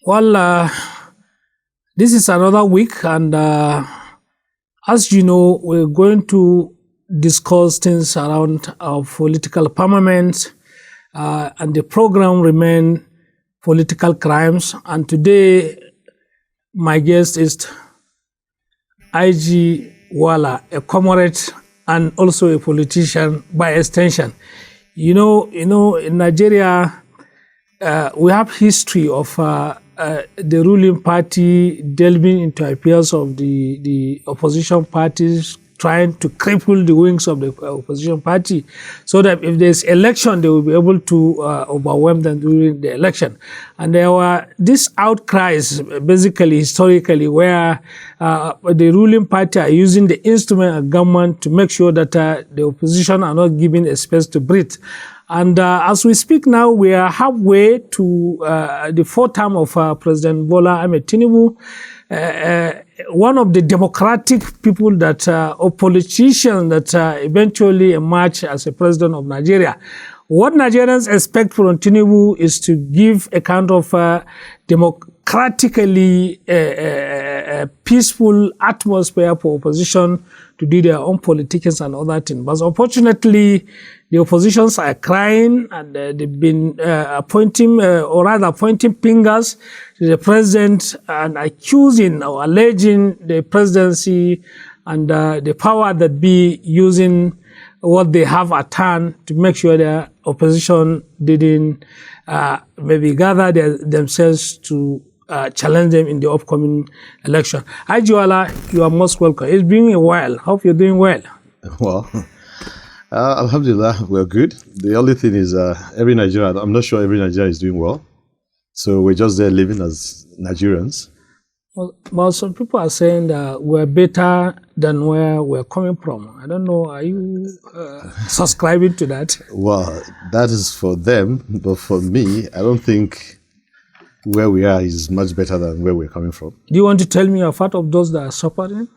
Well, this is another week, and as you know, we're going to discuss things around our political permanence, and the program remain political crimes. And today, my guest is IG Wala, a comrade and also a politician by extension. You know, in Nigeria, we have history of the ruling party delving into affairs of the opposition parties, trying to cripple the wings of the opposition party, so that if there's election, they will be able to overwhelm them during the election. And there were these outcries, basically historically, where the ruling party are using the instrument of government to make sure that the opposition are not given a space to breathe. And as we speak now, we are halfway to the fourth term of President Bola Ahmed Tinubu. One of the democratic people that, or politicians that eventually emerge as a president of Nigeria. What Nigerians expect from Tinubu is to give a kind of democratically peaceful atmosphere for opposition to do their own politics and other things. But unfortunately, the oppositions are crying, and they've been pointing fingers to the president and accusing or alleging the presidency and the power that be using what they have at hand to make sure the opposition didn't maybe gather themselves to challenge them in the upcoming election. IG Wala, you are most welcome. It's been a while. Hope you're doing well. Well, Alhamdulillah, we're good. The only thing is every Nigerian, I'm not sure every Nigerian is doing well. So we're just there living as Nigerians. Well, some people are saying that we're better than where we're coming from. I don't know, are you subscribing to that? Well, that is for them, but for me, I don't think where we are is much better than where we're coming from. Do you want to tell me you're part of those that are suffering?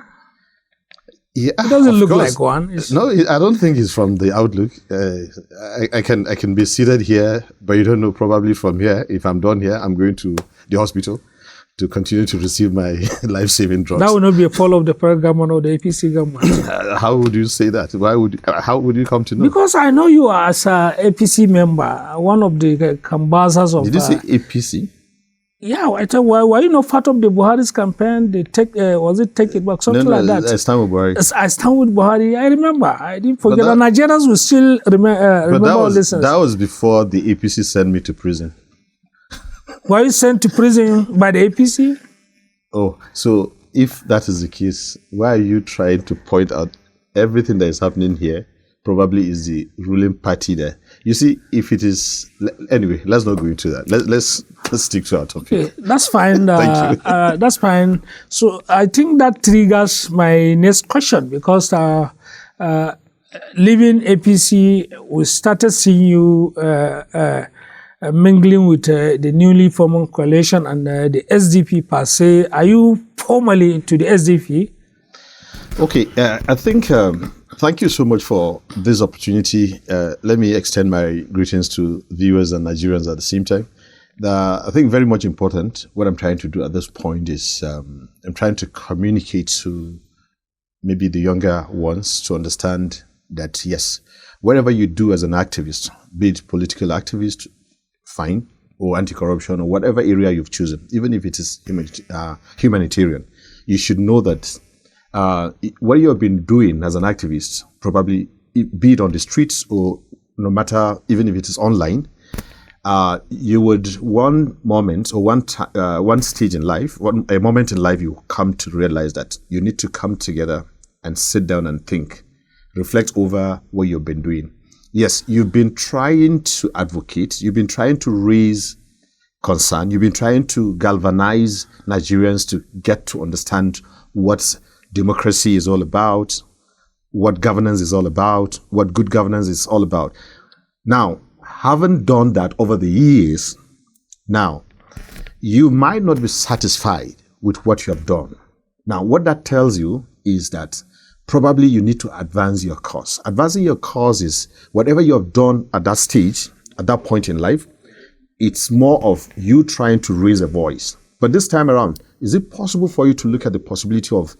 Yeah, it doesn't look like one. No, I don't think it's from the outlook. I can be seated here, but you don't know, probably from here, if I'm done here, I'm going to the hospital to continue to receive my life-saving drugs. That will not be a fall of the federal government or the APC government. How would you say that? How would you come to know? Because I know you are as an APC member, one of the canvassers of... Did you say APC? Yeah, I tell you, why you not part of the Buhari's campaign? They was it Take It Back, something like that? I stand with Buhari. I stand with Buhari. I remember. I didn't forget. And Nigerians will still remember all this. That was before the APC sent me to prison. Were you sent to prison by the APC? Oh, so if that is the case, why are you trying to point out everything that is happening here? Probably is the ruling party there. You see, if it is... Anyway, let's not go into that. Let's stick to our topic. Okay, that's fine. Thank you. That's fine. So I think that triggers my next question, because leaving APC, we started seeing you mingling with the newly formed coalition and the SDP per se. Are you formally into the SDP? Okay, I think... thank you so much for this opportunity. Let me extend my greetings to viewers and Nigerians at the same time. I think very much important, what I'm trying to do at this point is I'm trying to communicate to maybe the younger ones to understand that, yes, whatever you do as an activist, be it political activist, fine, or anti-corruption, or whatever area you've chosen, even if it is humanitarian, you should know that what you have been doing as an activist, probably be it on the streets or no matter, even if it is online, you would one moment or one stage in life, a moment in life, you come to realize that you need to come together and sit down and think, reflect over what you've been doing. Yes, you've been trying to advocate, you've been trying to raise concern, you've been trying to galvanize Nigerians to get to understand what democracy is all about, what governance is all about, what good governance is all about. Now, having done that over the years, now, you might not be satisfied with what you have done. Now, what that tells you is that probably you need to advance your cause. Advancing your cause is whatever you have done at that stage, at that point in life, It's more of you trying to raise a voice. But this time around, is it possible for you to look at the possibility of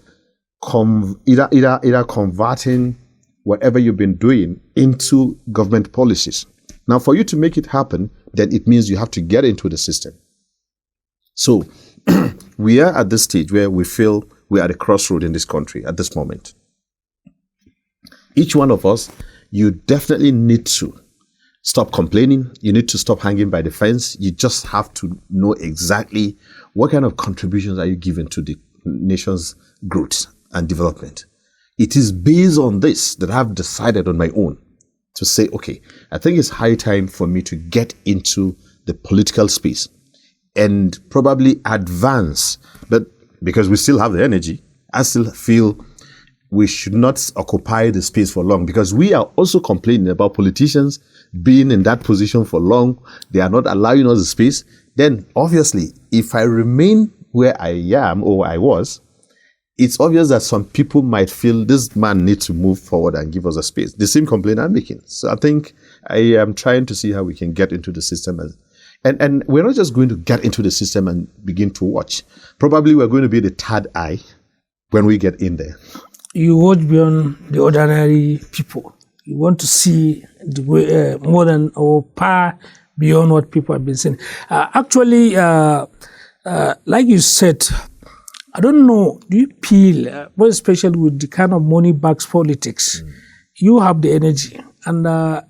either converting whatever you've been doing into government policies? Now, for you to make it happen, then it means you have to get into the system. So we are at this stage where we feel we are at a crossroad in this country at this moment. Each one of us, you definitely need to stop complaining. You need to stop hanging by the fence. You just have to know exactly what kind of contributions are you giving to the nation's growth and development. It is based on this that I've decided on my own to say, okay, I think it's high time for me to get into the political space and probably advance. But because we still have the energy, I still feel we should not occupy the space for long, because we are also complaining about politicians being in that position for long. They are not allowing us the space. Then obviously, if I remain where I am or I was, it's obvious that some people might feel this man needs to move forward and give us a space. The same complaint I'm making. So I think I am trying to see how we can get into the system. And we're not just going to get into the system and begin to watch. Probably we're going to be the third eye when we get in there. You watch beyond the ordinary people. You want to see the way, more than or far beyond what people have been saying. Actually, like you said, I don't know, do you feel, more especially with the kind of money backs politics, you have the energy, and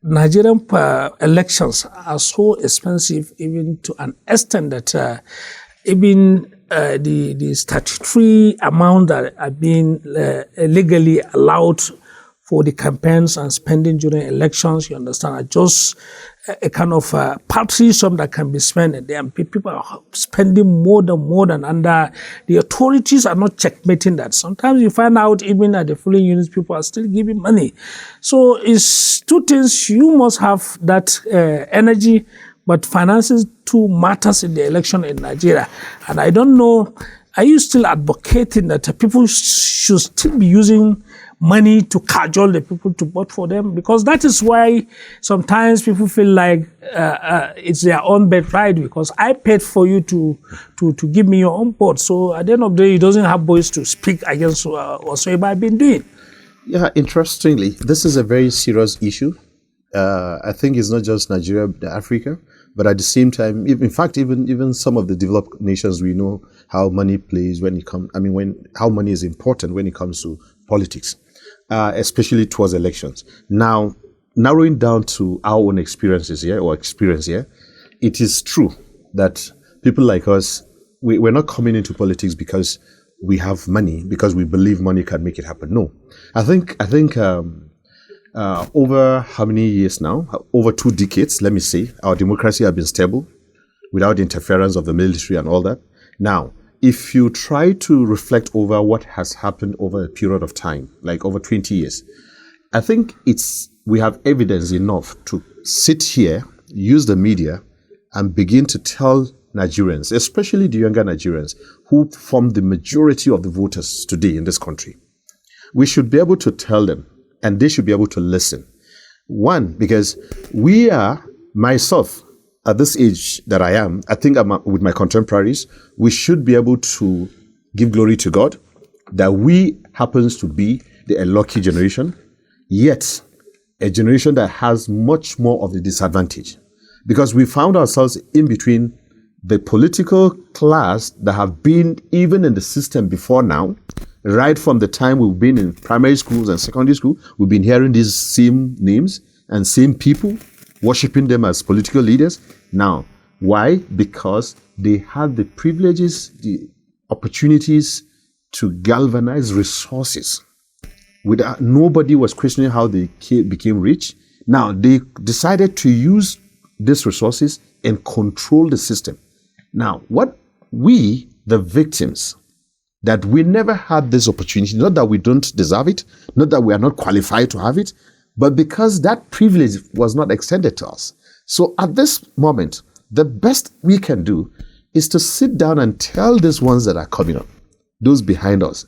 Nigerian elections are so expensive, even to an extent that even the statutory amount that are being legally allowed for the campaigns and spending during elections, you understand, are just a kind of paltry sum that can be spent. And people are spending more than, and the authorities are not checkmating that. Sometimes you find out even at the polling units, people are still giving money. So it's two things. You must have that energy, but finances too matters in the election in Nigeria. And I don't know, are you still advocating that people should still be using money to cajole the people to vote for them? Because that is why sometimes people feel like it's their own birthright, because I paid for you to give me your own vote. So at the end of the day, it doesn't have voice to speak against whatsoever I've been doing. Yeah, interestingly, this is a very serious issue. I think it's not just Nigeria, Africa, but at the same time, in fact, even some of the developed nations, we know how money plays when it comes. I mean, how money is important when it comes to politics, especially towards elections. Now, narrowing down to our own experiences here, it is true that people like us, we're not coming into politics because we have money, because we believe money can make it happen. No, I think. Over how many years now? Over 2 decades, let me say, our democracy has been stable without the interference of the military and all that. Now, if you try to reflect over what has happened over a period of time, like over 20 years, I think we have evidence enough to sit here, use the media, and begin to tell Nigerians, especially the younger Nigerians, who form the majority of the voters today in this country. We should be able to tell them, and they should be able to listen. One, because we are, myself, at this age that I am, I think I'm with my contemporaries, we should be able to give glory to God that we happens to be a lucky generation, yet a generation that has much more of the disadvantage. Because we found ourselves in between the political class that have been even in the system before now. Right from the time we've been in primary schools and secondary school, we've been hearing these same names and same people, worshiping them as political leaders. Now, why? Because they had the privileges, the opportunities to galvanize resources. Nobody was questioning how they became rich. Now, they decided to use these resources and control the system. Now, what we, the victims, that we never had this opportunity, not that we don't deserve it, not that we are not qualified to have it, but because that privilege was not extended to us. So at this moment, the best we can do is to sit down and tell these ones that are coming up, those behind us,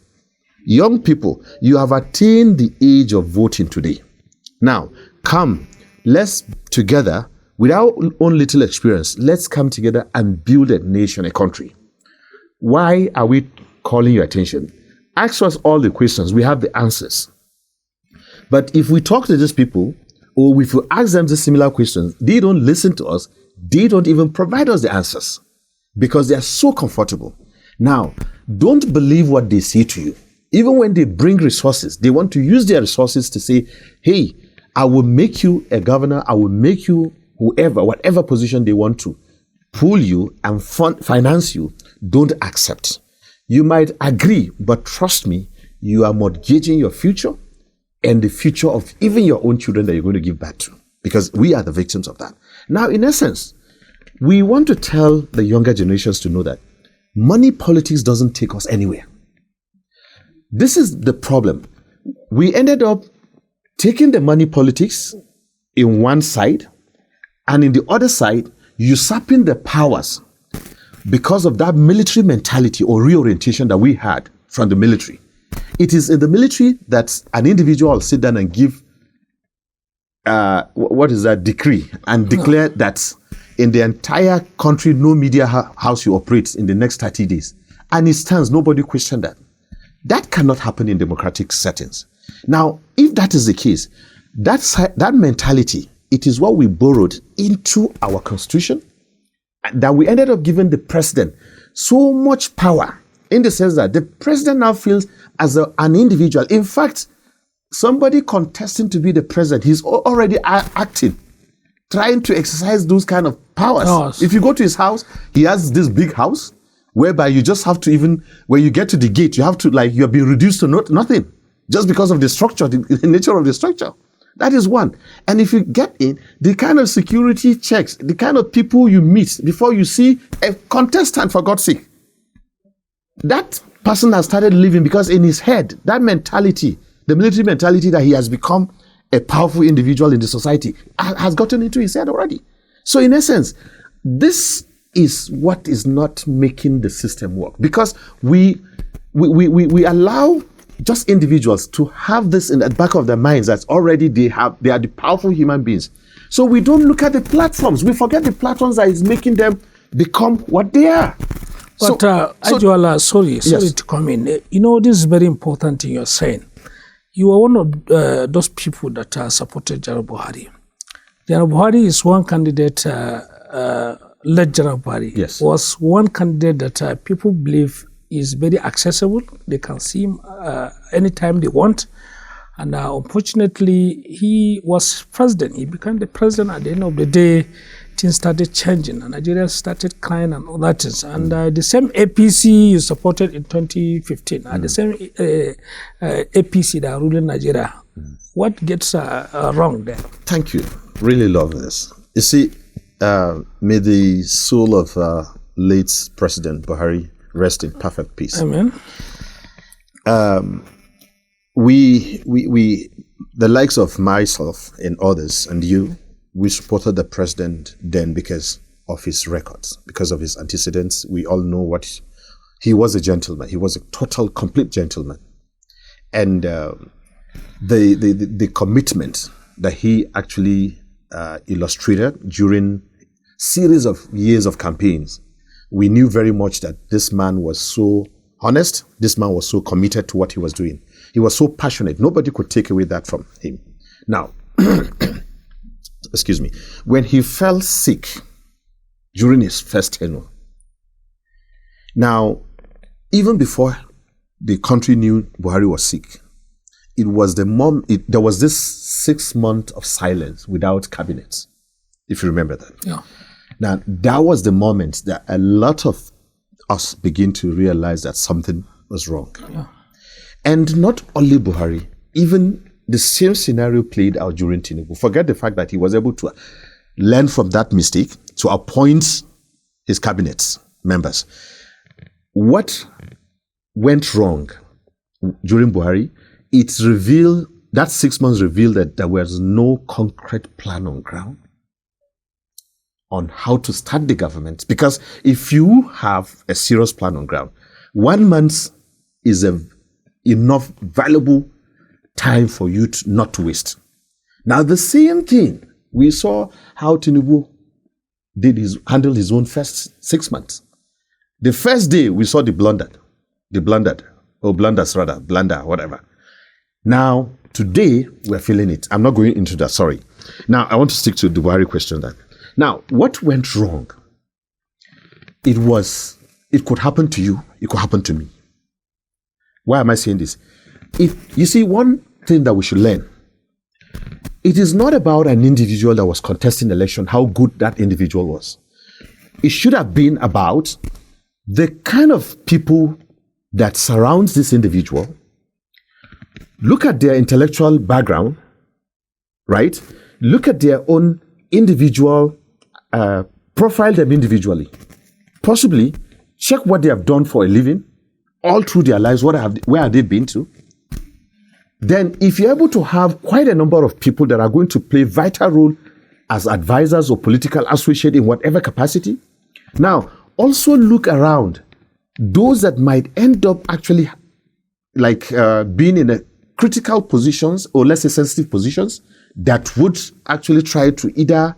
young people, you have attained the age of voting today. Now, come, let's together with our own little experience, let's come together and build a nation, a country. Why are we calling your attention? Ask us all the questions. We have the answers. But if we talk to these people, or if we ask them the similar questions, they don't listen to us. They don't even provide us the answers because they are so comfortable. Now, don't believe what they say to you. Even when they bring resources, they want to use their resources to say, hey, I will make you a governor. I will make you whoever, whatever position they want to pull you and finance you. Don't accept. You might agree, but trust me, you are mortgaging your future and the future of even your own children that you're going to give back to, because we are the victims of that. Now, in essence, we want to tell the younger generations to know that money politics doesn't take us anywhere. This is the problem. We ended up taking the money politics in one side and in the other side, usurping the powers because of that military mentality or reorientation that we had from the military. It is in the military that an individual will sit down and give decree and declare that in the entire country, no media house you operate in the next 30 days. And it stands, nobody questioned that. That cannot happen in democratic settings. Now, if that is the case, that mentality, it is what we borrowed into our constitution, that we ended up giving the president so much power, in the sense that the president now feels as an individual. In fact, somebody contesting to be the president, he's already acting, trying to exercise those kind of powers. Yes. If you go to his house, he has this big house, whereby you just have to, even when you get to the gate, you have to, you're being reduced to nothing, just because of the structure, the nature of the structure. That is one. And if you get in, the kind of security checks, the kind of people you meet before you see a contestant, for God's sake, that person has started living, because in his head, that mentality, the military mentality that he has become a powerful individual in the society, has gotten into his head already. So in essence, this is what is not making the system work, because we allow just individuals to have this in the back of their minds that already they are the powerful human beings. So we don't look at the platforms. We forget the platforms that is making them become what they are. But Ajiwala, sorry to come in. This is very important thing you're saying. You are one of those people that supported General Buhari. General Buhari is one candidate, led General Buhari, was one candidate that people believe is very accessible. They can see him anytime they want. And unfortunately, he was president. He became the president. At the end of the day, things started changing, and Nigeria started crying and all that. And the same APC you supported in 2015, the same APC that are ruling Nigeria. What gets wrong there? Thank you. Really love this. You see, may the soul of late President Buhari rest in perfect peace. Amen. We, the likes of myself and others and you, we supported the president then because of his records, because of his antecedents. We all know he was a gentleman. He was a total, complete gentleman. And the commitment that he actually illustrated during series of years of campaigns, we knew very much that this man was so honest. This man was so committed to what he was doing. He was so passionate. Nobody could take away that from him. Now, excuse me, when he fell sick during his first tenure, now, even before the country knew Buhari was sick, there was this 6 months of silence without cabinet, if you remember that. Yeah. Now, that was the moment that a lot of us begin to realize that something was wrong. Yeah. And not only Buhari, even the same scenario played out during Tinubu. Forget the fact that he was able to learn from that mistake to appoint his cabinet members. What went wrong during Buhari? That 6 months revealed that there was no concrete plan on ground on how to start the government. Because if you have a serious plan on ground, 1 month is enough valuable time for you not to waste. Now, the same thing, we saw how Tinubu handled his own first 6 months. The first day we saw the blunder, whatever. Now, today we're feeling it. I'm not going into that, sorry. Now, I want to stick to the Buhari question. Now, what went wrong? It could happen to you, it could happen to me. Why am I saying this? You see, one thing that we should learn, it is not about an individual that was contesting the election, how good that individual was. It should have been about the kind of people that surrounds this individual. Look at their intellectual background, right? Look at their own individual, profile them individually. Possibly check what they have done for a living, all through their lives, where have they been to? Then if you're able to have quite a number of people that are going to play vital role as advisors or political associate in whatever capacity, now also look around those that might end up actually being in a critical positions or less sensitive positions that would actually try to either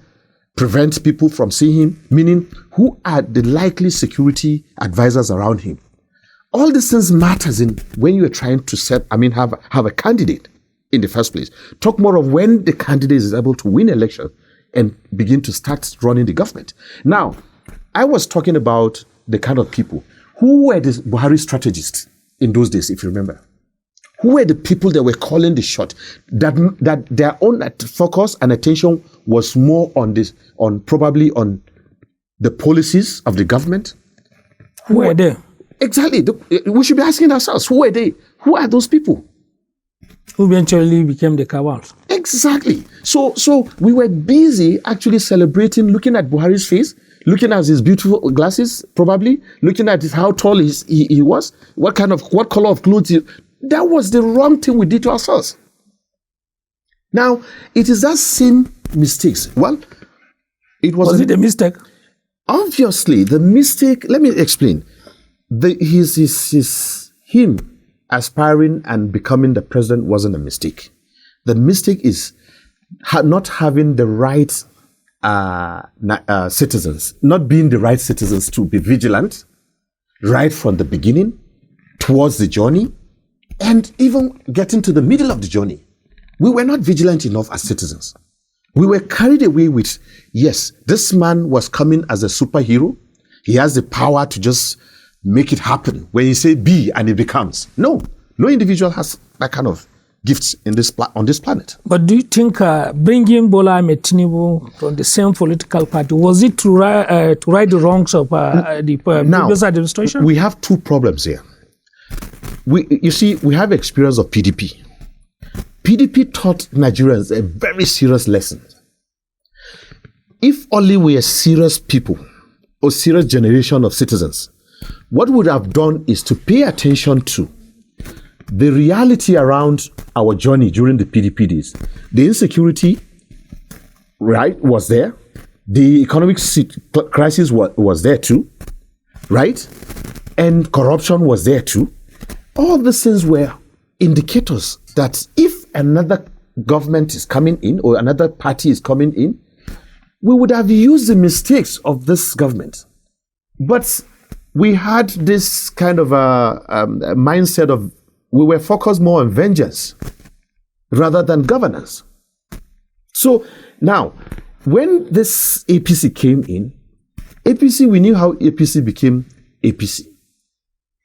prevent people from seeing him, meaning who are the likely security advisors around him. All these things matters in when you are trying to have a candidate in the first place. Talk more of when the candidate is able to win election and begin to start running the government. Now, I was talking about the kind of people who were the Buhari strategists in those days, if you remember. Who were the people that were calling the shot? That their own focus and attention was more on probably on the policies of the government. Who were they? Exactly. We should be asking ourselves, who are they? Who are those people? Who eventually became the cabals. Exactly. So we were busy actually celebrating, looking at Buhari's face, looking at his beautiful glasses, probably, looking at how tall he was, what color of clothes that was the wrong thing we did to ourselves. Now, it is that same mistakes. Well, Was it a mistake? Obviously, the mistake, let me explain. Him aspiring and becoming the president wasn't a mistake. The mistake is not having the right citizens, not being the right citizens to be vigilant right from the beginning towards the journey and even getting to the middle of the journey. We were not vigilant enough as citizens. We were carried away with, yes, this man was coming as a superhero. He has the power to just make it happen. When you say be and it becomes. No individual has that kind of gifts on this planet. But do you think bringing Bola Ahmed Tinubu from the same political party, was it to right the wrongs of the previous administration? We have two problems here. You see, we have experience of PDP. PDP taught Nigerians a very serious lesson. If only we are serious people or serious generation of citizens, what we would have done is to pay attention to the reality around our journey during the PDP days. The insecurity, right, was there. The economic crisis was there too, right? And corruption was there too. All these things were indicators that if another government is coming in or another party is coming in, we would have used the mistakes of this government. But we had this kind of a mindset of we were focused more on vengeance rather than governance. So now, when this APC came in, we knew how APC became APC.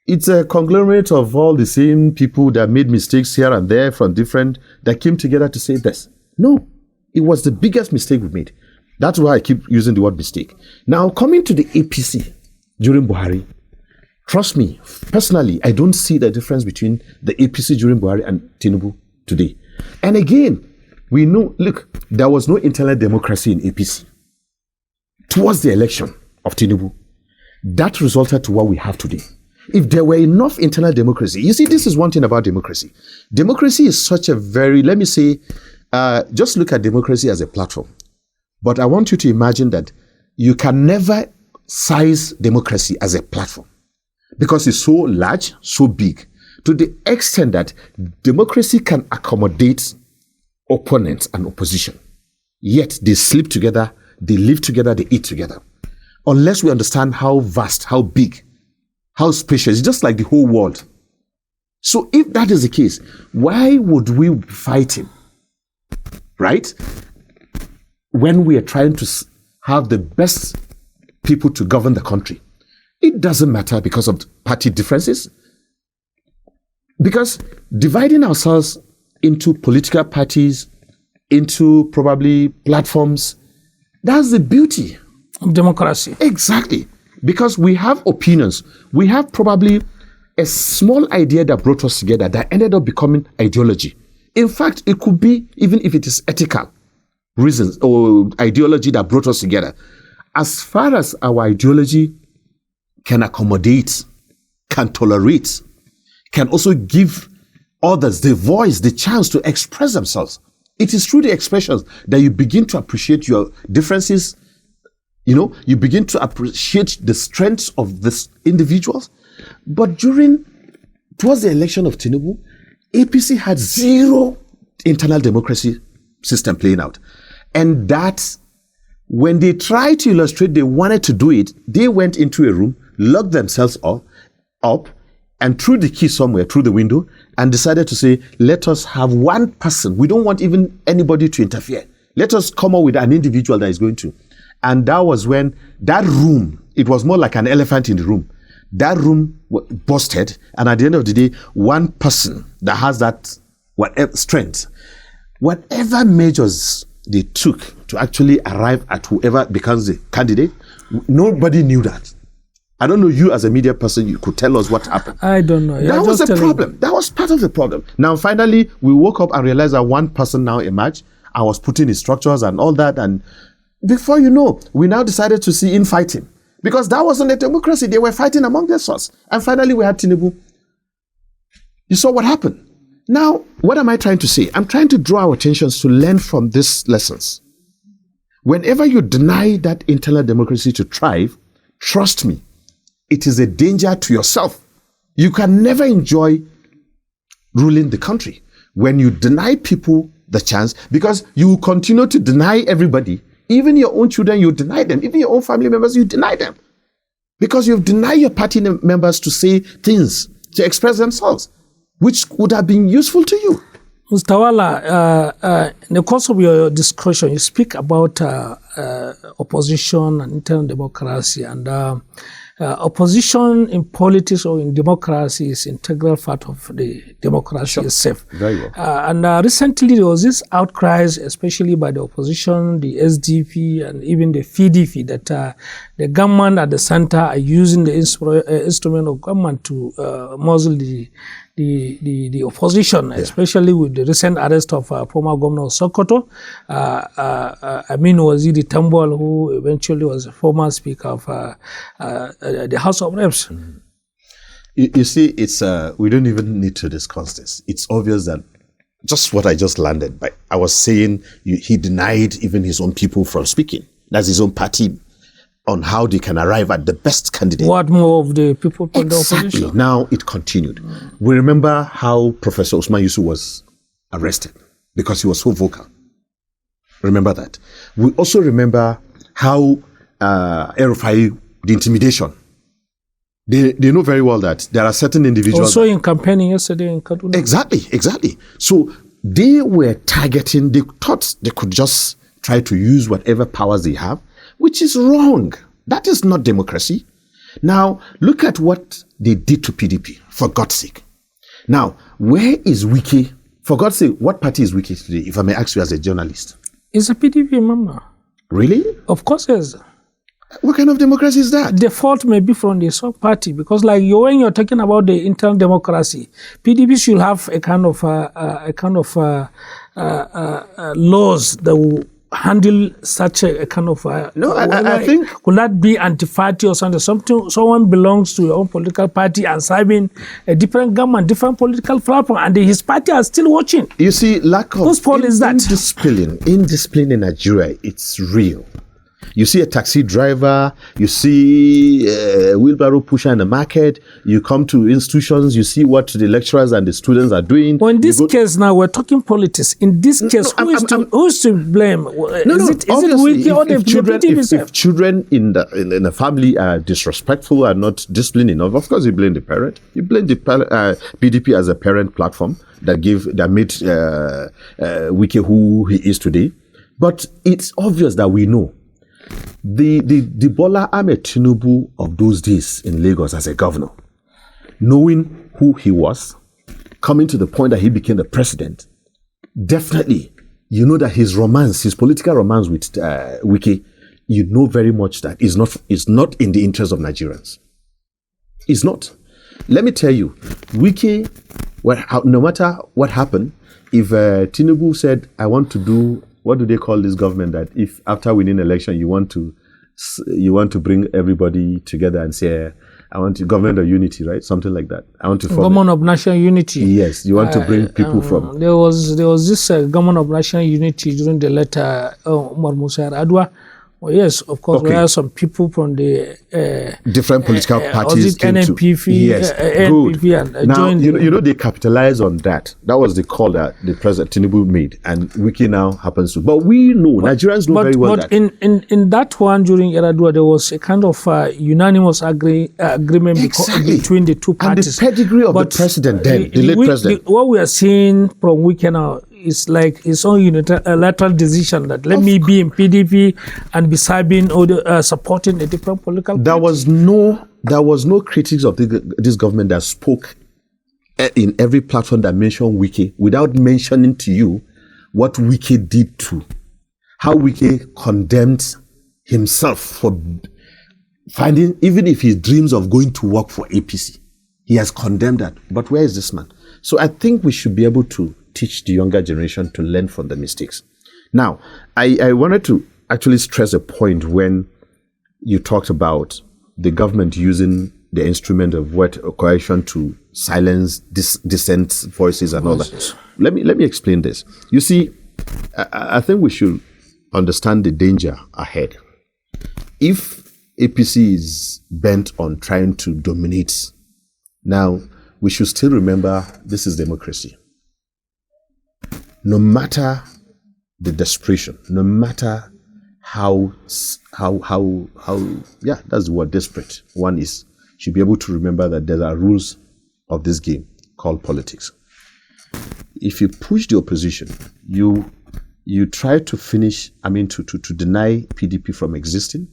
It's a conglomerate of all the same people that made mistakes here and there from different, that came together to say this. No, it was the biggest mistake we made. That's why I keep using the word mistake. Now, coming to the APC during Buhari, trust me, personally, I don't see the difference between the APC during Buhari and Tinubu today. And again, we know, look, there was no internal democracy in APC. Towards the election of Tinubu, that resulted to what we have today. If there were enough internal democracy, you see, this is one thing about democracy. Democracy is such a very, let me say, just look at democracy as a platform. But I want you to imagine that you can never size democracy as a platform because it's so large, so big, to the extent that democracy can accommodate opponents and opposition. Yet they sleep together, they live together, they eat together. Unless we understand how vast, how big, how spacious, just like the whole world. So if that is the case, why would we be fighting, right? When we are trying to have the best people to govern the country. It doesn't matter because of party differences. Because dividing ourselves into political parties, into probably platforms, that's the beauty of democracy. Exactly. Because we have opinions. We have probably a small idea that brought us together that ended up becoming ideology. In fact, it could be, even if it is ethical reasons or ideology that brought us together. As far as our ideology can accommodate, can tolerate, can also give others the voice, the chance to express themselves. It is through the expressions that you begin to appreciate your differences. You begin to appreciate the strengths of these individuals. But towards the election of Tinubu, APC had zero internal democracy system playing out. And that, when they tried to illustrate they wanted to do it, they went into a room, locked themselves up, and threw the key somewhere through the window and decided to say, let us have one person. We don't want even anybody to interfere. Let us come up with an individual that is going to. And that was when that room, it was more like an elephant in the room. That room busted. And at the end of the day, one person that has that strength, whatever measures they took to actually arrive at whoever becomes the candidate, nobody knew that. I don't know, you as a media person, you could tell us what happened. I don't know. That was the problem. That was part of the problem. Now, finally, we woke up and realized that one person now emerged and was putting in structures and all that. And before you know, we now decided to see infighting. Because that wasn't a democracy. They were fighting among themselves. And finally, we had Tinubu. You saw what happened. Now, what am I trying to say? I'm trying to draw our attentions to learn from these lessons. Whenever you deny that internal democracy to thrive, trust me, it is a danger to yourself. You can never enjoy ruling the country when you deny people the chance, because you continue to deny everybody. Even your own children, you deny them. Even your own family members, you deny them. Because you've denied your party members to say things, to express themselves, which would have been useful to you. Mr. Wala, in the course of your discussion, you speak about opposition and internal democracy, and opposition in politics or in democracy is an integral part of the democracy itself. Very well. And recently there was this outcries, especially by the opposition, the SDP and even the PDP, that the government at the center are using the instrument of government to muzzle the opposition, especially with the recent arrest of former Governor of Sokoto, Amin Waziri Tambol, who eventually was a former Speaker of the House of Reps. You see, it's we don't even need to discuss this. It's obvious that just what I just landed by. I was saying he denied even his own people from speaking. That's his own party, on how they can arrive at the best candidate. What more of the people from the opposition? Now it continued. We remember how Professor Usman Yusuf was arrested because he was so vocal. Remember that. We also remember how El-Rufai, the intimidation. They know very well that there are certain individuals. Also in campaigning yesterday in Kaduna. Exactly. So they were targeting, they thought they could just try to use whatever powers they have, which is wrong. That is not democracy. Now, look at what they did to PDP, for God's sake. Now, where is Wike? For God's sake, what party is Wike today, if I may ask you as a journalist? It's a PDP member. Really? Of course it is. What kind of democracy is that? The fault may be from the sub-party, because when you're talking about the internal democracy, PDP should have a kind of laws that will handle such a kind of no, I think could that be anti-party or something? Someone belongs to your own political party and serving a different government, different political platform, and his party are still watching. You see, lack of indiscipline in Nigeria, it's real. You see a taxi driver, you see a wheelbarrow pusher in the market, you come to institutions, you see what the lecturers and the students are doing. Well, in this case now, we're talking politics. In this case, who's to blame? Is it Wike or the children? If children in a family are disrespectful, are not disciplined enough, of course you blame the parent. You blame the PDP as a parent platform that made Wike who he is today. But it's obvious that we know the Bola Ahmed Tinubu of those days in Lagos as a governor, knowing who he was, coming to the point that he became the president, definitely, you know that his political romance with Wike, you know very much that is not in the interest of Nigerians. It's not. Let me tell you, Wike, no matter what happened, if Tinubu said, I want to do, what do they call this government that if after winning election you want to bring everybody together and say, I want to government of unity, right? Something like that. I want to form government of national unity. Yes, you want to bring people from. There was this government of national unity during the later Umar Musa Yar'Adua. Well, yes, of course, there are some people from the different political parties came NNPP, yes, NNPP and now, joined. You know, they capitalized on that. That was the call that the President Tinubu made, and Wike now happens to. But we know, Nigerians know very well that. But in that one during Yar'Adua, there was a kind of unanimous agreement between the two parties. And the pedigree of the president then, the late president. What we are seeing from Wike now, it's like his own unilateral decision that let me be in PDP and be serving or supporting a different political party. There was no critics of this government that spoke in every platform that mentioned Wike without mentioning to you what Wike did to, how Wike condemned himself for finding, even if he dreams of going to work for APC, he has condemned that. But where is this man? So I think we should be able to teach the younger generation to learn from the mistakes. Now, I wanted to actually stress a point when you talked about the government using the instrument of coercion to silence dissent voices and all that. Let me explain this. You see, I think we should understand the danger ahead. If APC is bent on trying to dominate, now we should still remember this is democracy. No matter the desperation, no matter how that's the word, desperate one is, should be able to remember that there are rules of this game called politics. If you push the opposition, you try to to deny PDP from existing.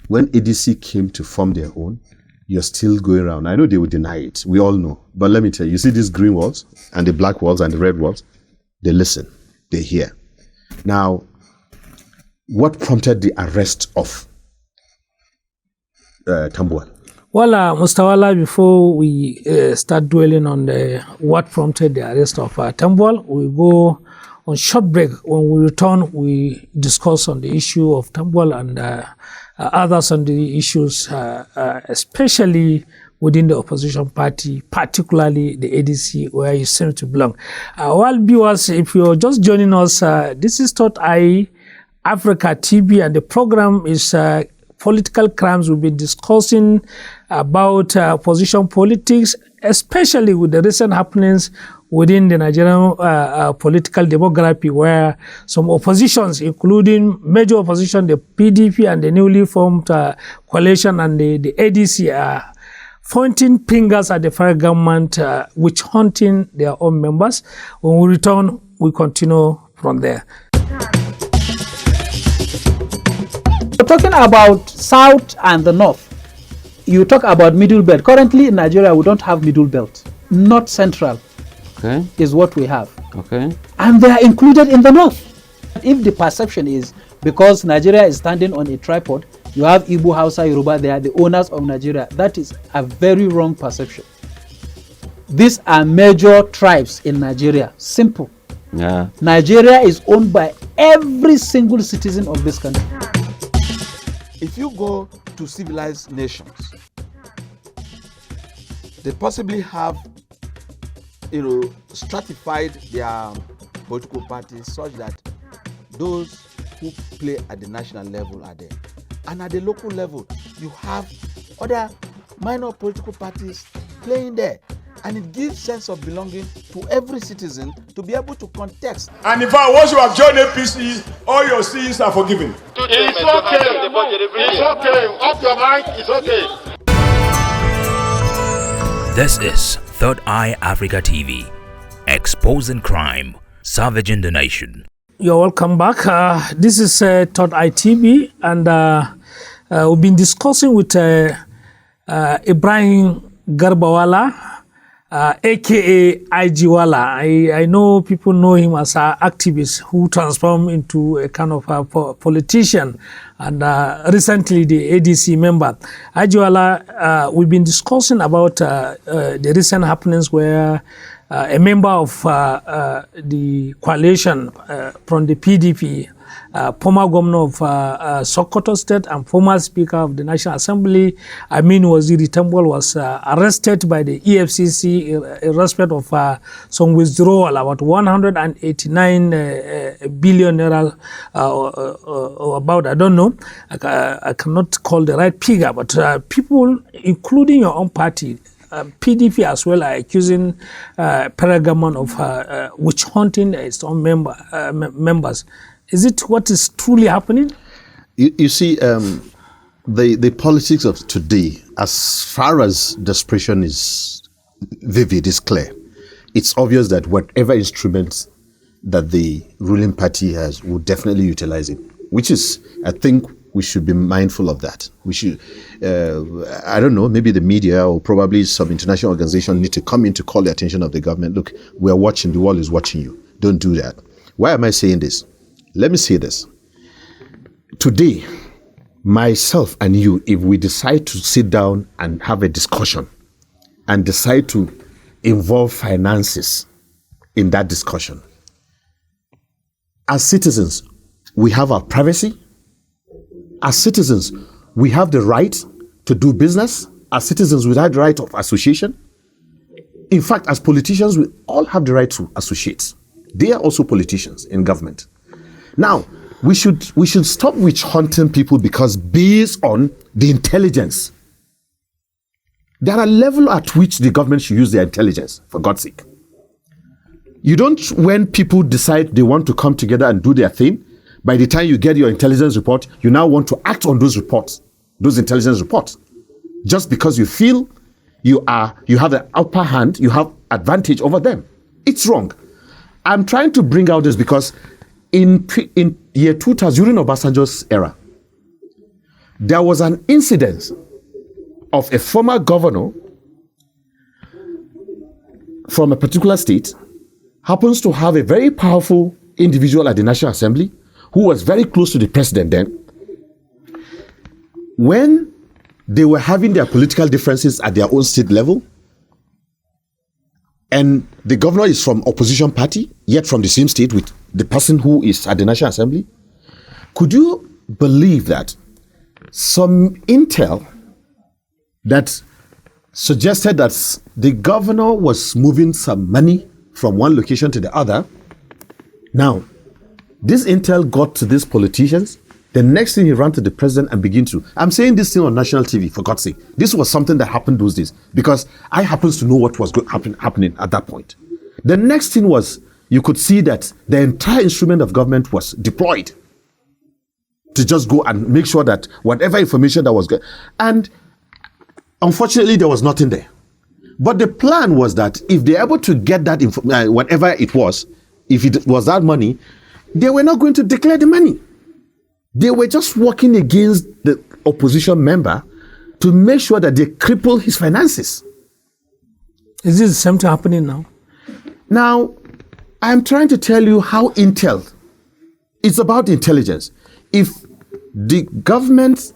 When ADC came to form their own, you're still going around. I know they would deny it. We all know. But let me tell you, you see these green walls and the black walls and the red walls? They listen. They hear. Now, what prompted the arrest of Tambuwal? Well, Mustawala, before we start dwelling on what prompted the arrest of Tambuwal, we go on short break. When we return, we discuss on the issue of Tambuwal and others on the issues, especially within the opposition party, particularly the ADC, where you seem to belong. Well, viewers, if you're just joining us, this is Third Eye Africa TV, and the program is Political Crimes. We've been discussing about opposition politics, especially with the recent happenings within the Nigerian political demography, where some oppositions, including major opposition, the PDP and the newly formed coalition and the ADC, are pointing fingers at the federal government, witch hunting their own members. When we return, we continue from there. We're talking about South and the North. You talk about middle belt. Currently in Nigeria, we don't have middle belt. North Central is what we have. Okay. And they are included in the North. If the perception is because Nigeria is standing on a tripod, you have Igbo, Hausa, Yoruba, they are the owners of Nigeria. That is a very wrong perception. These are major tribes in Nigeria. Simple. Yeah. Nigeria is owned by every single citizen of this country. If you go to civilized nations, they possibly have, stratified their political parties such that those who play at the national level are there. And at the local level, you have other minor political parties playing there. And it gives sense of belonging to every citizen to be able to contest. And in fact, once you have joined APC, all your sins are forgiven. It's okay. It's okay. Off your mic. It's okay. This is Third Eye Africa TV, exposing crime, savaging the nation. You're welcome back. This is Third Eye TV, and we've been discussing with Ibrahim Garbawala, aka IGWala. I know people know him as an activist who transformed into a kind of a politician, and recently the ADC member. IGWala, we've been discussing about the recent happenings where a member of the coalition from the PDP, former governor of Sokoto State and former Speaker of the National Assembly, Amin Waziri Tambol, was arrested by the EFCC in respect of some withdrawal, about 189 billion naira, or about, I don't know, I cannot call the right figure, but people, including your own party, PDP as well, are accusing Paragamon of witch hunting its own members. Is it what is truly happening? You see, the politics of today, as far as desperation is vivid, is clear. It's obvious that whatever instruments that the ruling party has will definitely utilize it, which is, I think, we should be mindful of that. We should, I don't know, maybe the media or probably some international organization need to come in to call the attention of the government. Look, we're watching, the world is watching you. Don't do that. Why am I saying this? Let me say this. Today, myself and you, if we decide to sit down and have a discussion and decide to involve finances in that discussion, as citizens, we have our privacy. As citizens, we have the right to do business. As citizens, we have the right of association. In fact, as politicians, we all have the right to associate. They are also politicians in government. Now, we should stop witch hunting people because based on the intelligence. There are a level at which the government should use their intelligence, for God's sake. You don't, when people decide they want to come together and do their thing, by the time you get your intelligence report, you now want to act on those reports, those intelligence reports. Just because you feel you have the upper hand, you have advantage over them. It's wrong. I'm trying to bring out this because in year 2000, during Obasanjo's era, there was an incident of a former governor from a particular state, happens to have a very powerful individual at the National Assembly, who was very close to the president then. When they were having their political differences at their own state level, and the governor is from opposition party, yet from the same state with the person who is at the National Assembly, could you believe that some intel that suggested that the governor was moving some money from one location to the other? Now, this intel got to these politicians. The next thing he ran to the president and began to, I'm saying this thing on national TV, for God's sake. This was something that happened those days because I happens to know what was happening at that point. The next thing was, you could see that the entire instrument of government was deployed to just go and make sure that whatever information that was good. And unfortunately, there was nothing there. But the plan was that if they're able to get that, whatever it was, if it was that money, they were not going to declare the money. They were just working against the opposition member to make sure that they cripple his finances. Is this something happening now? Now, I'm trying to tell you how intel, it's about intelligence. If the government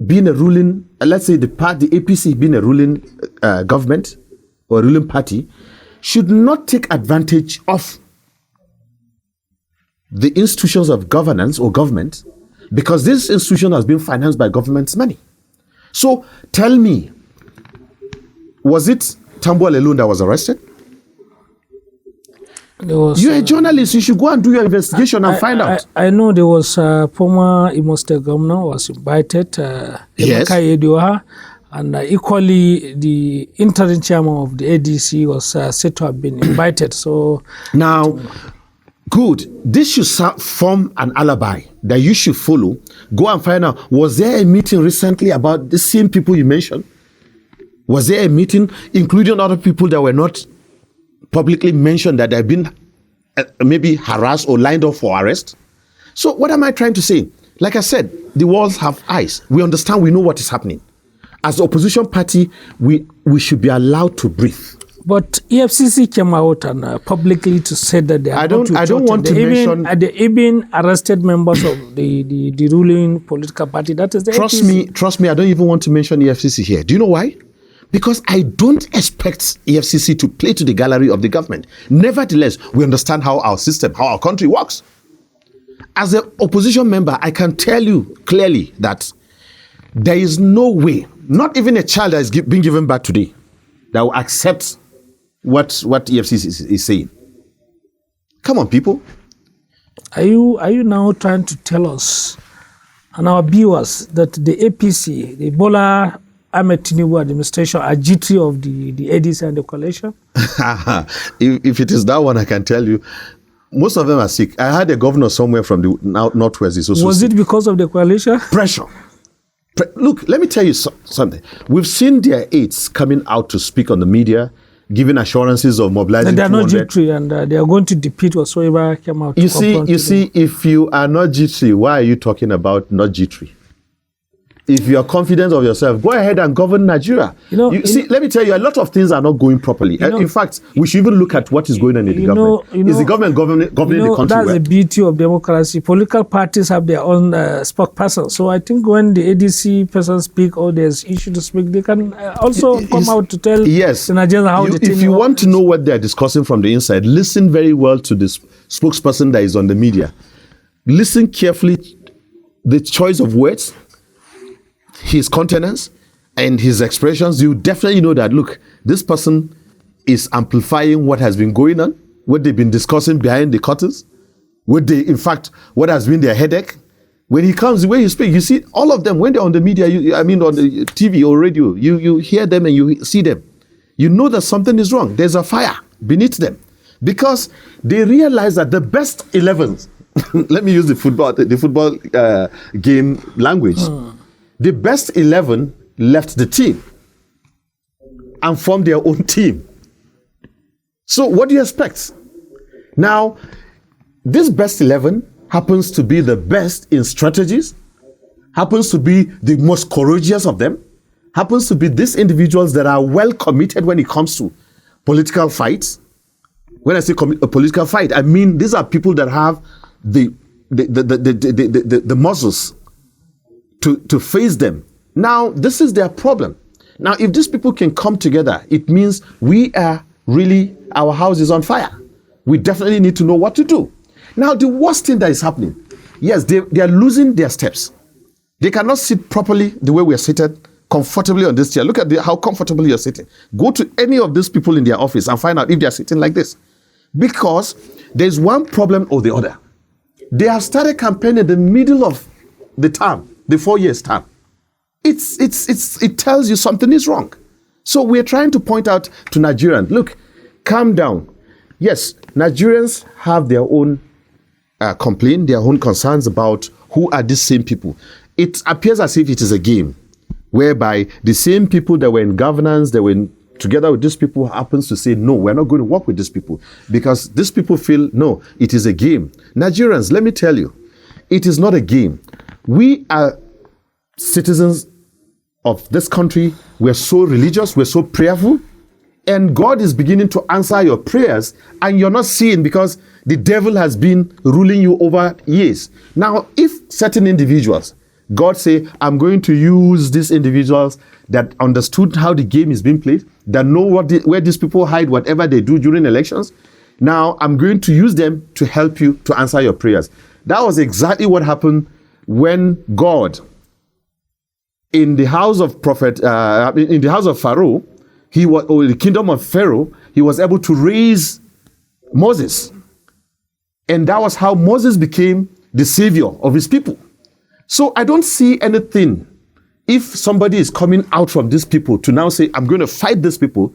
being a ruling, let's say the APC being a ruling government or a ruling party, should not take advantage of the institutions of governance or government, because this institution has been financed by government's money. So tell me, was it Tambol alone that was arrested? There was, You're a journalist. You should go and do your investigation and find out. I know there was former Imo State governor was invited, Yes. Emeka Edioha, and equally the interim chairman of the ADC was said to have been invited. So Now, good. This should form an alibi that you should follow. Go and find out. Was there a meeting recently about the same people you mentioned? Was there a meeting including other people that were not publicly mentioned that they've been maybe harassed or lined up for arrest? So what am I trying to say? Like I said, the walls have eyes. We understand, we know what is happening. As the opposition party, we should be allowed to breathe. but EFCC came out and publicly to say that they are I don't want to mention. They even arrested members of the ruling political party. That is the Trust me, I don't even want to mention EFCC here. Do you know why? Because I don't expect EFCC to play to the gallery of the government. Nevertheless, we understand how our system, how our country works. As an opposition member, I can tell you clearly that there is no way, not even a child that is being given back today, that will accept what EFCC is saying. Come on, people. Are you now trying to tell us and our viewers that the APC, the Bola Ahmed Tinubu administration, are G3 of the ADC and the coalition? If it is that one, I can tell you, most of them are sick. I had a governor somewhere from the northwest. Was it because of the coalition? Pressure. Look, let me tell you something. We've seen their aides coming out to speak on the media, giving assurances of mobilizing. They are not G3 and they are going to defeat whatsoever came out. You see, if you are not G3, why are you talking about not G3? If you are confident of yourself, go ahead and govern Nigeria. Let me tell you, a lot of things are not going properly. In fact, we should even look at what is going on in the government. Is the government governing the country that's well? the beauty of democracy. Political parties have their own spokesperson. So I think when the ADC person speak or there's issue to speak, they can also come out to tell the Nigerians how the thing. If you want to know what they're discussing from the inside, listen very well to this spokesperson that is on the media. Listen carefully, the choice of words, his countenance and his expressions. You definitely know that, look, this person is amplifying what has been going on, what they've been discussing behind the curtains, what has been their headache. When he comes, the way he speaks, you see all of them, when they're on the media, on the TV or radio, you hear them and you see them. You know that something is wrong. There's a fire beneath them because they realize that the best 11s, let me use the football game language, the best 11 left the team and formed their own team. So what do you expect? Now, this best 11 happens to be the best in strategies, happens to be the most courageous of them, happens to be these individuals that are well committed when it comes to political fights. When I say a political fight, I mean these are people that have the muscles to face them. Now, this is their problem. Now, if these people can come together, it means our house is on fire. We definitely need to know what to do. Now, the worst thing that is happening, yes, they are losing their steps. They cannot sit properly the way we are seated comfortably on this chair. Look at how comfortably you're sitting. Go to any of these people in their office and find out if they are sitting like this. Because there's one problem or the other. They have started campaigning in the middle of the term, the 4 years term. It tells you something is wrong. So we're trying to point out to Nigerians, look, calm down. Yes, Nigerians have their own complaint, their own concerns about who are these same people. It appears as if it is a game whereby the same people that were in governance, they were together with these people, happens to say, no, we're not going to work with these people because these people feel, no, it is a game. Nigerians, let me tell you, it is not a game. We are citizens of this country. We're so religious, we're so prayerful, and God is beginning to answer your prayers, and you're not seeing because the devil has been ruling you over years. Now, if certain individuals, God say, I'm going to use these individuals that understood how the game is being played, that know where these people hide whatever they do during elections, now I'm going to use them to help you to answer your prayers. That was exactly what happened when God, in the house of Pharaoh, the kingdom of Pharaoh, he was able to raise Moses. And that was how Moses became the savior of his people. So I don't see anything if somebody is coming out from these people to now say, I'm going to fight these people.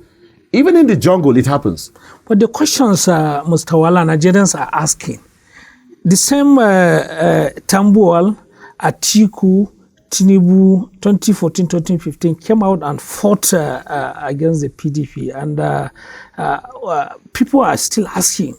Even in the jungle, it happens. But the questions Mr. Wala, Nigerians are asking, the same Tambuwal, Atiku, Tinubu, 2014, 2015 came out and fought against the PDP. And people are still asking,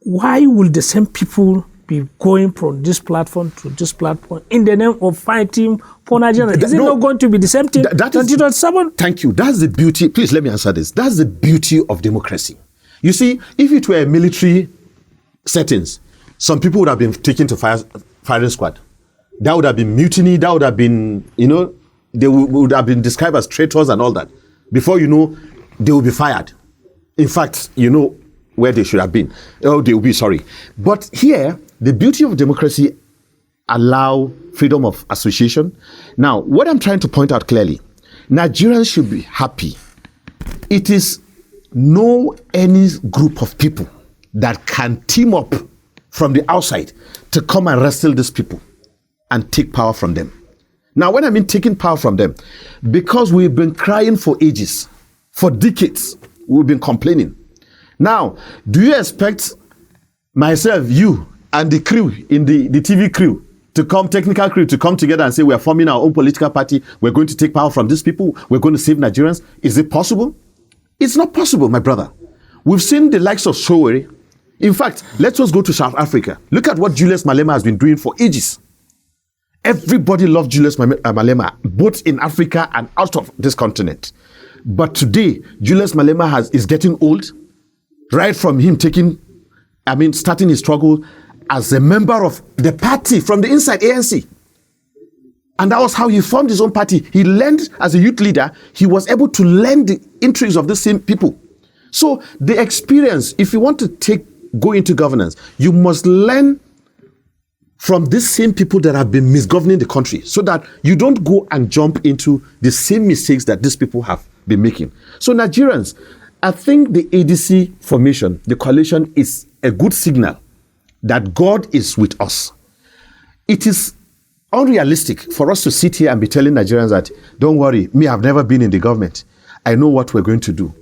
why will the same people be going from this platform to this platform in the name of fighting for Nigeria? Is it not going to be the same thing? That is 2027? Thank you. That's the beauty. Please let me answer this. That's the beauty of democracy. You see, if it were military settings, some people would have been taken to firing squad. That would have been mutiny. That would have been, they would have been described as traitors and all that. Before you know, they will be fired. In fact, where they should have been. Oh, they will be, sorry. But here, the beauty of democracy allow freedom of association. Now, what I'm trying to point out clearly, Nigerians should be happy. It is no any group of people that can team up from the outside to come and wrestle these people and take power from them. Now, when I mean taking power from them, because we've been crying for ages, for decades, we've been complaining. Now, do you expect myself, you, and the crew, in the TV crew, technical crew, to come together and say, we are forming our own political party, we're going to take power from these people, we're going to save Nigerians? Is it possible? It's not possible, my brother. We've seen the likes of Sowore. In fact, let's just go to South Africa. Look at what Julius Malema has been doing for ages. Everybody loved Julius Malema, both in Africa and out of this continent. But today, Julius Malema is getting old, right from him starting his struggle as a member of the party from the inside ANC. And that was how he formed his own party. He learned as a youth leader, he was able to learn the interests of the same people. So the experience, if you want to go into governance, you must learn from these same people that have been misgoverning the country so that you don't go and jump into the same mistakes that these people have been making. So Nigerians, I think the ADC formation, the coalition, is a good signal that God is with us. It is unrealistic for us to sit here and be telling Nigerians that, don't worry, I've never been in the government. I know what we're going to do.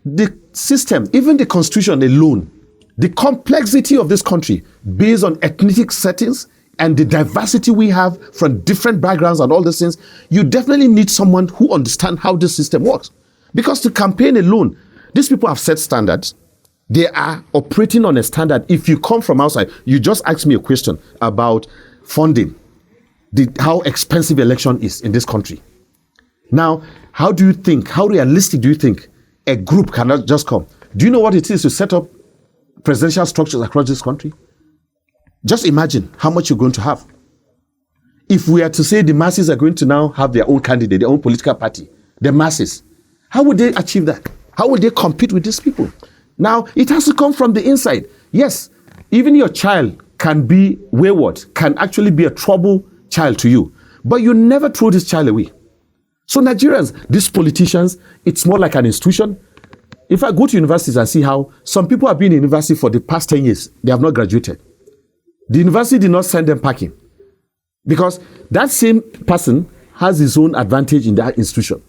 The system, even the constitution alone, the complexity of this country based on ethnic settings and the diversity we have from different backgrounds and all these things, you definitely need someone who understands how this system works. Because to campaign alone, these people have set standards. They are operating on a standard. If you come from outside, you just asked me a question about funding, how expensive election is in this country. Now, how realistic do you think a group cannot just come? Do you know what it is to set up presidential structures across this country? Just imagine how much you're going to have. If we are to say the masses are going to now have their own candidate, their own political party, the masses, how would they achieve that? How would they compete with these people? Now, it has to come from the inside. Yes, even your child can be wayward, can actually be a trouble child to you, but you never throw this child away. So Nigerians, these politicians, it's more like an institution. If I go to universities and see how some people have been in university for the past 10 years, they have not graduated. The university did not send them packing because that same person has his own advantage in that institution.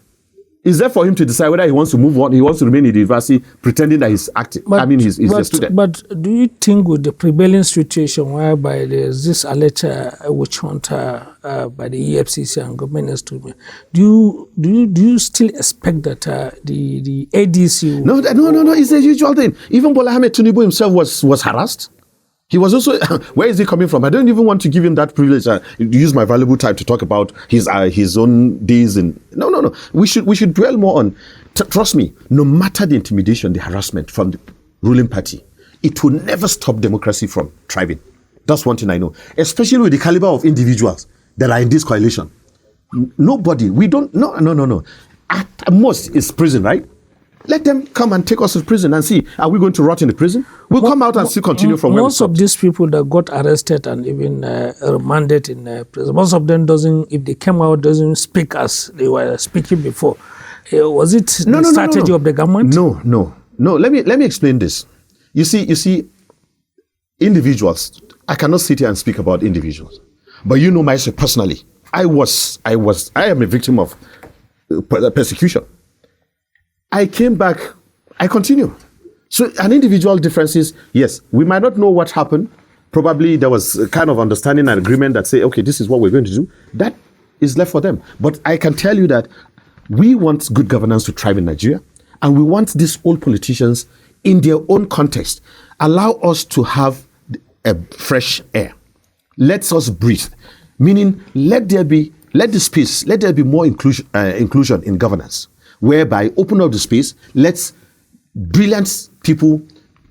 It's there for him to decide whether he wants to move on, he wants to remain in the university pretending that he's active. He's a student. But do you think with the prevailing situation whereby there's this alleged witch hunt by the EFCC and government instrument, do you still expect that the ADC... No, it's a usual thing. Even Bola Ahmed Tinubu himself was harassed. He was also, where is he coming from? I don't even want to give him that privilege. Use my valuable time to talk about his own days. No. We should dwell more on, trust me, no matter the intimidation, the harassment from the ruling party, it will never stop democracy from thriving. That's one thing I know. Especially with the caliber of individuals that are in this coalition. Nobody, no. At most, it's prison, right? Let them come and take us to prison and see, are we going to rot in the prison? We'll come out and still continue from where we stopped. Most of these people that got arrested and even remanded in prison, most of them if they came out, doesn't speak as they were speaking before. Was it the strategy of the government? No. Let me explain this. You see, individuals, I cannot sit here and speak about individuals, but you know myself personally. I am a victim of persecution. I came back, I continue. So an individual difference is, yes, we might not know what happened. Probably there was a kind of understanding and agreement that say, okay, this is what we're going to do. That is left for them. But I can tell you that we want good governance to thrive in Nigeria, and we want these old politicians in their own context allow us to have a fresh air. Let us breathe. Meaning, let there be more inclusion in governance, whereby open up the space, let's brilliant people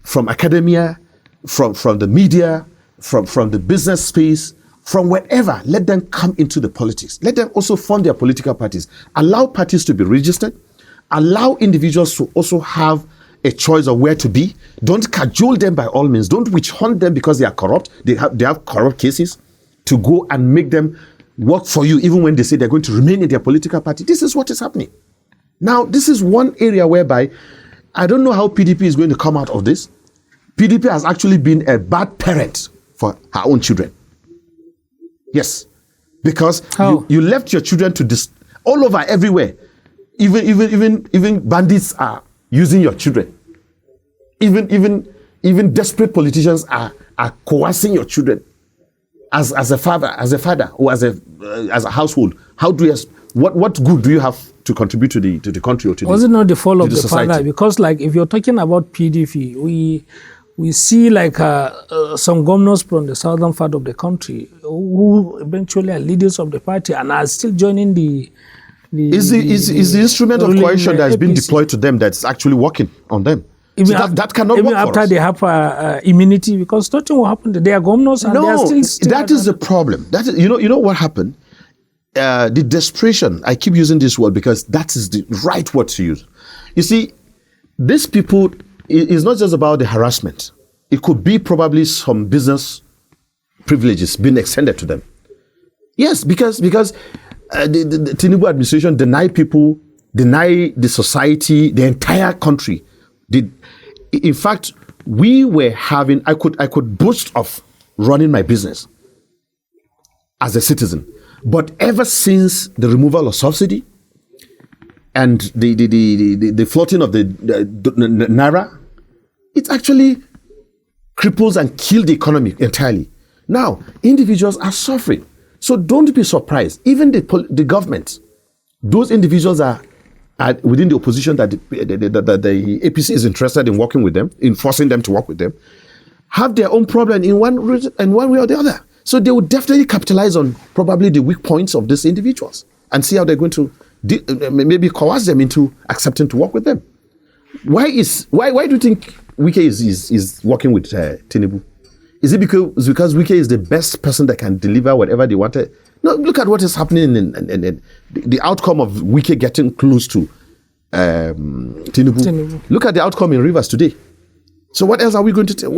from academia, from the media, from the business space, from wherever, let them come into the politics. Let them also fund their political parties. Allow parties to be registered. Allow individuals to also have a choice of where to be. Don't cajole them by all means. Don't witch hunt them because they are corrupt. They have corrupt cases to go and make them work for you even when they say they're going to remain in their political party. This is what is happening. Now, this is one area whereby I don't know how PDP is going to come out of this. PDP has actually been a bad parent for her own children. Yes, because you left your children to this all over everywhere. Even bandits are using your children. Even desperate politicians are coercing your children. As a father, or as a household, what good do you have to contribute to the country or to was the, it not the fault of the society? father? Because like if you're talking about PDP, we see like some governors from the southern part of the country who eventually are leaders of the party and are still joining the is the instrument of coercion that has been APC. deployed to them that's actually working on them. Even So that cannot even work for after us. they have immunity, because nothing will happen. They are governors and they are still that is the problem. That is, you know what happened? The desperation. I keep using this word because that is the right word to use. You see, these people, it's not just about the harassment. It could be probably some business privileges being extended to them. Yes, because the Tinubu administration deny people, deny the society, the entire country. In fact, we were having, I could boast of running my business as a citizen. But ever since the removal of subsidy and the floating of the Naira, it actually cripples and kills the economy entirely. Now, individuals are suffering. So don't be surprised. Even the government, those individuals are within the opposition that the APC is interested in working with them, in forcing them to work with them, have their own problem in one way or the other. So they will definitely capitalize on probably the weak points of these individuals and see how they're going to maybe coerce them into accepting to work with them. Why do you think Wike is working with Tinubu? Is it because Wike is the best person that can deliver whatever they wanted? No, look at what is happening in the outcome of Wike getting close to Tinubu. Look at the outcome in Rivers today. So what else are we going to tell?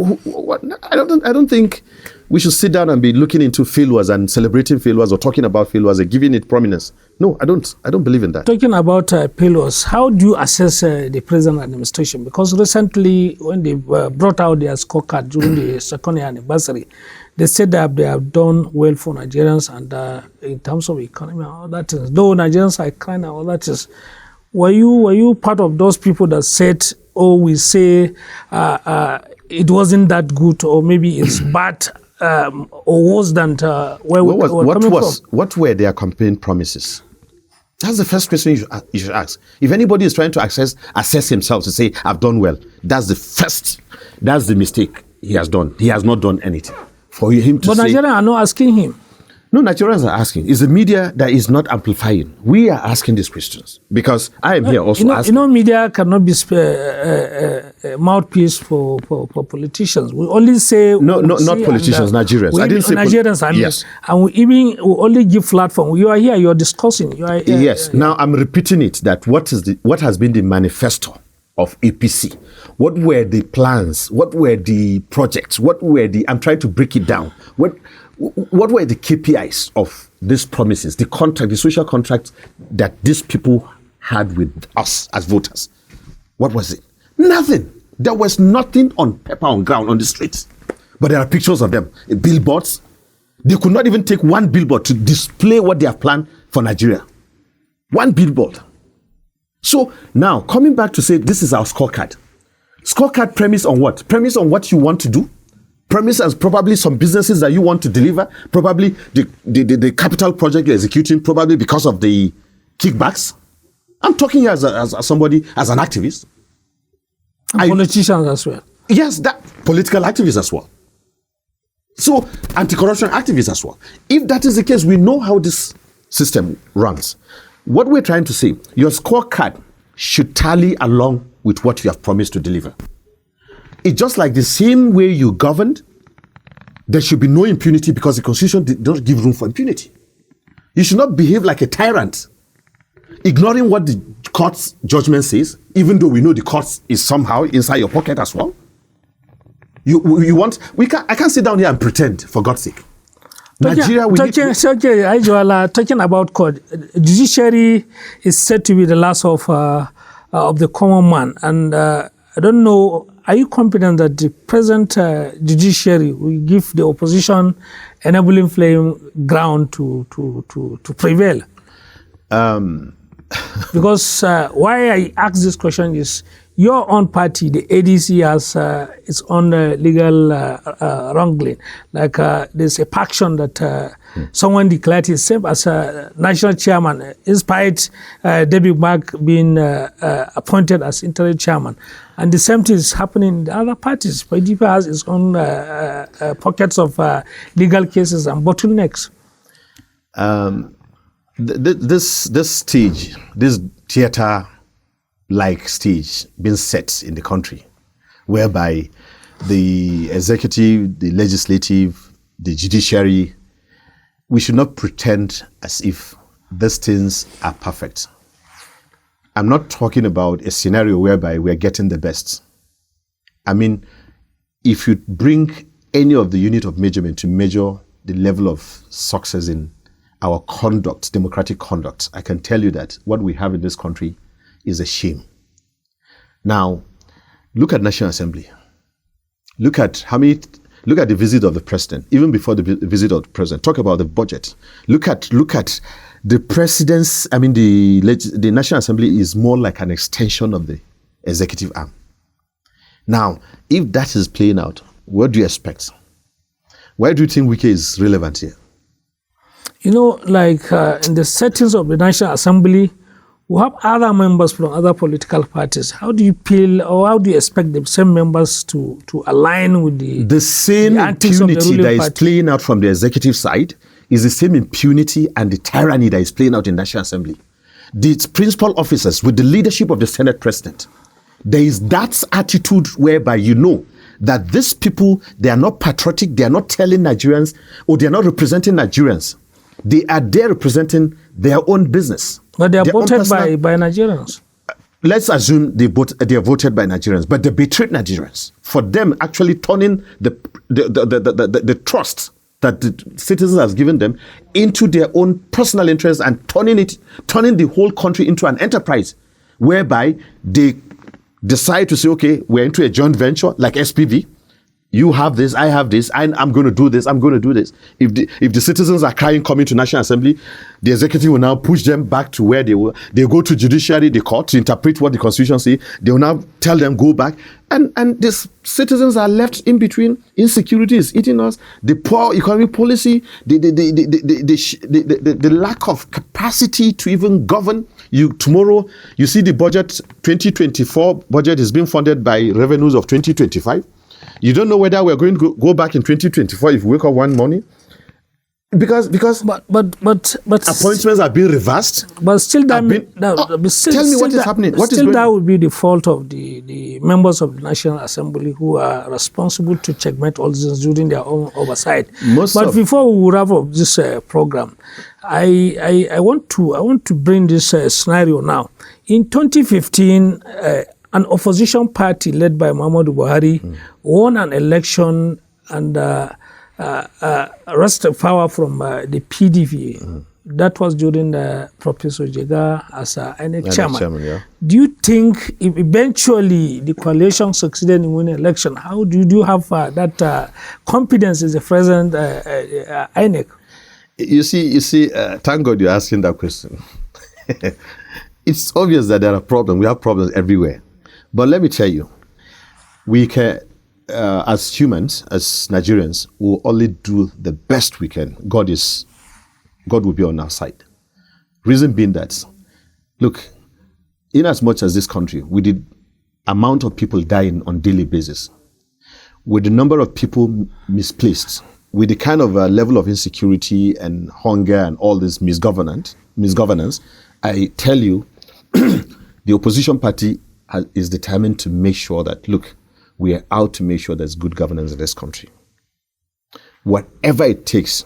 I don't think we should sit down and be looking into failures and celebrating failures or talking about failures and giving it prominence. No, I don't believe in that. Talking about failures, how do you assess the present administration? Because recently, when they brought out their scorecard during the second year anniversary, they said that they have done well for Nigerians and in terms of economy and all that is. Though Nigerians are crying and all that is. Were you part of those people that said, we say it wasn't that good, or maybe it's bad or worse than where we were coming from? What were their campaign promises? That's the first question you should ask. If anybody is trying to assess himself to say, I've done well, that's the mistake he has done. He has not done anything. For him to but say, Nigerians are not asking him. No, Nigerians are asking. It's the media that is not amplifying. We are asking these questions because I am here also asking. Media cannot be mouthpiece for politicians. We only say not politicians, Nigerians. I didn't say Nigerians. Yes, and we only give platform. You are here. You are discussing. Yes. Now I'm repeating it. That what has been the manifesto of APC? What were the plans? What were the projects? I'm trying to break it down. What were the KPIs of these promises, the contract, the social contract that these people had with us as voters? What was it? Nothing. There was nothing on paper, on ground, on the streets. But there are pictures of them. Billboards. They could not even take one billboard to display what they have planned for Nigeria. One billboard. So now, coming back to say this is our scorecard. Scorecard premise on what? Premise on what you want to do. Premise as probably some businesses that you want to deliver. Probably the capital project you're executing, probably because of the kickbacks. I'm talking here as somebody, as an activist. And politicians as well. Yes, that political activists as well. So, anti-corruption activists as well. If that is the case, we know how this system runs. What we're trying to say, your scorecard should tally along with what you have promised to deliver. It's just like the same way you governed, there should be no impunity because the Constitution did not give room for impunity. You should not behave like a tyrant, ignoring what the court's judgment says, even though we know the court is somehow inside your pocket as well. I can't sit down here and pretend, for God's sake. Nigeria, talking about court, judiciary is said to be the last of the common man. And I don't know, are you confident that the present judiciary will give the opposition enabling flame ground to prevail? Because why I ask this question is, your own party, the ADC, has its own legal wrongling. Like there's a faction that someone declared himself as a national chairman, in spite David Mark being appointed as interim chairman. And the same thing is happening in the other parties. PDP has its own pockets of legal cases and bottlenecks. This stage, this theater-like stage being set in the country, whereby the executive, the legislative, the judiciary, we should not pretend as if these things are perfect. I'm not talking about a scenario whereby we're getting the best. I mean, if you bring any of the unit of measurement to measure the level of success in our conduct, democratic conduct, I can tell you that what we have in this country is a shame. Now, look at National Assembly. Look at the visit of the president, even before the visit of the president. Talk about the budget. Look at the president's, I mean, the National Assembly is more like an extension of the executive arm. Now, if that is playing out, what do you expect? Why do you think Wike is relevant here? You know, like in the settings of the National Assembly, we have other members from other political parties. How do you feel, or how do you expect the same members to align with the same impunity that is playing out from the executive side is the same impunity and the tyranny that is playing out in the National Assembly. The principal officers with the leadership of the Senate President, there is that attitude whereby you know that these people, they are not patriotic, they are not telling Nigerians, or they are not representing Nigerians. They are there representing their own business. But they are voted by Nigerians. Let's assume they are voted by Nigerians, but they betrayed Nigerians. For them actually turning the trust that the citizens have given them into their own personal interests and turning the whole country into an enterprise whereby they decide to say, okay, we're into a joint venture like SPV. You have this, I have this, I'm going to do this, I'm going to do this. If the citizens are crying coming to National Assembly, the executive will now push them back to where they were. They go to judiciary, the court, to interpret what the Constitution says. They will now tell them, go back. And these citizens are left in between. Insecurity is eating us. The poor economic policy, the lack of capacity to even govern. Tomorrow, you see the budget, 2024 budget is being funded by revenues of 2025. You don't know whether we're going to go back in 2024 if we wake up one morning, because but appointments are being reversed. But still, tell me what is happening. That would be the fault of the members of the National Assembly who are responsible to checkmate all this during their own oversight. Before we wrap up this program, I want to bring this scenario now. In 2015. An opposition party led by Muhammadu Buhari won an election and wrested power from the PDP, That was during the Professor Jega as a INEC chairman. Yeah. Do you think if eventually the coalition succeeded in winning election, how do you have that confidence in the present INEC? You see, thank God you're asking that question. It's obvious that there are problems. We have problems everywhere. But let me tell you, we can, as humans, as Nigerians, will only do the best we can. God will be on our side. Reason being that, look, in as much as this country, with the amount of people dying on daily basis, with the number of people misplaced, with the kind of level of insecurity and hunger and all this misgovernance, I tell you, the opposition party is determined to make sure that, look, we are out to make sure there's good governance in this country. Whatever it takes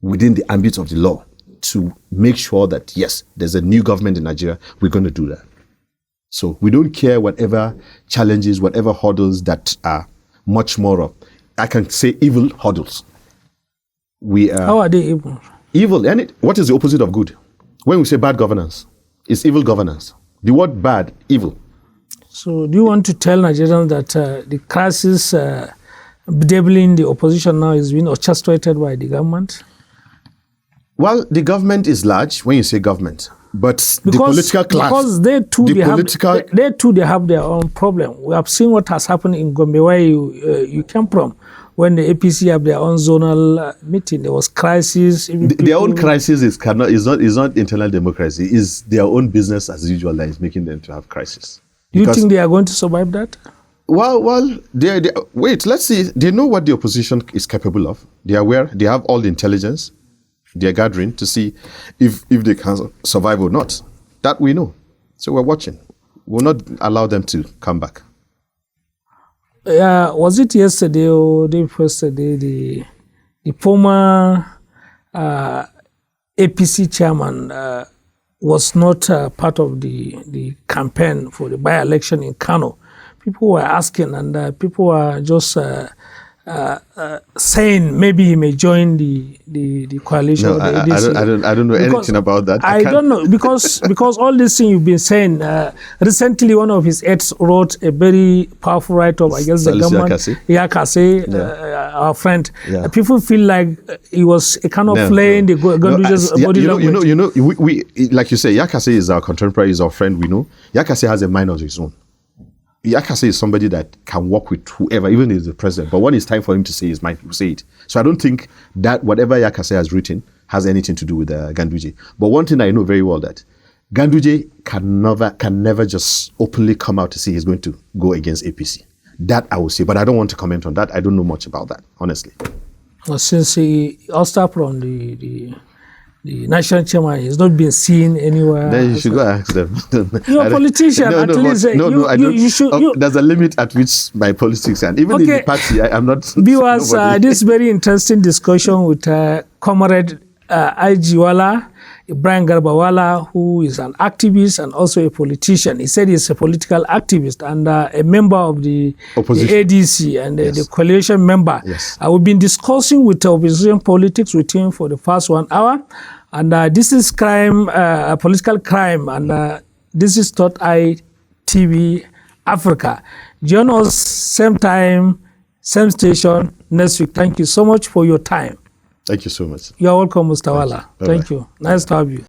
within the ambit of the law to make sure that, yes, there's a new government in Nigeria, we're going to do that. So we don't care whatever challenges, whatever hurdles that are much more of, I can say evil hurdles. How are they evil? Evil, and what is the opposite of good? When we say bad governance, it's evil governance. The word bad, evil. So do you want to tell Nigerians that the crisis bedeviling the opposition now is being orchestrated by the government? Well, the government is large when you say government, but the political class. Because they have their own problem. We have seen what has happened in Gombe, where you came from. When the APC have their own zonal meeting, there was crisis. Their own crisis is not internal democracy. It's their own business as usual that is making them to have crisis. Do you think they are going to survive that? Well, wait, let's see. They know what the opposition is capable of. They are aware. They have all the intelligence. They are gathering to see if they can survive or not. That we know. So we're watching. We'll not allow them to come back. Was it yesterday or day before yesterday, the former APC chairman was not part of the campaign for the by-election in Kano? People were asking, and people were just saying maybe he may join the coalition. No, I don't know anything about that. I don't know because all this thing you've been saying. Recently, one of his aides wrote a very powerful write-up against the government. Yakase, our friend. Yeah. People feel like he was a kind of playing the Ganduje's body language. We like you say, Yakase is our contemporary, is our friend. We know Yakase has a mind of his own. Yakase is somebody that can work with whoever, even if he's the president. But when it's time for him to say his mind, he will say it. So I don't think that whatever Yakase has written has anything to do with Ganduje. But one thing I know very well, that Ganduje can never just openly come out to say he's going to go against APC. That I will say, but I don't want to comment on that. I don't know much about that, honestly. Well, since he also from the national chairman is not being seen anywhere. Then you should go ask them. You're a politician. I don't. There's a limit at which my politics, and even in the party, I'm not. Viewers, this very interesting discussion with Comrade Ajiwala, Ibrahim Garbawala, who is an activist and also a politician. He said he's a political activist and a member of the ADC and the coalition member. Yes. We've been discussing with opposition politics with him for the past 1 hour. And this is crime, political crime. And this is Third Eye TV Africa. Join us same time, same station next week. Thank you so much for your time. Thank you so much. You're welcome, Mr. Wala. Thank you. Nice to have you.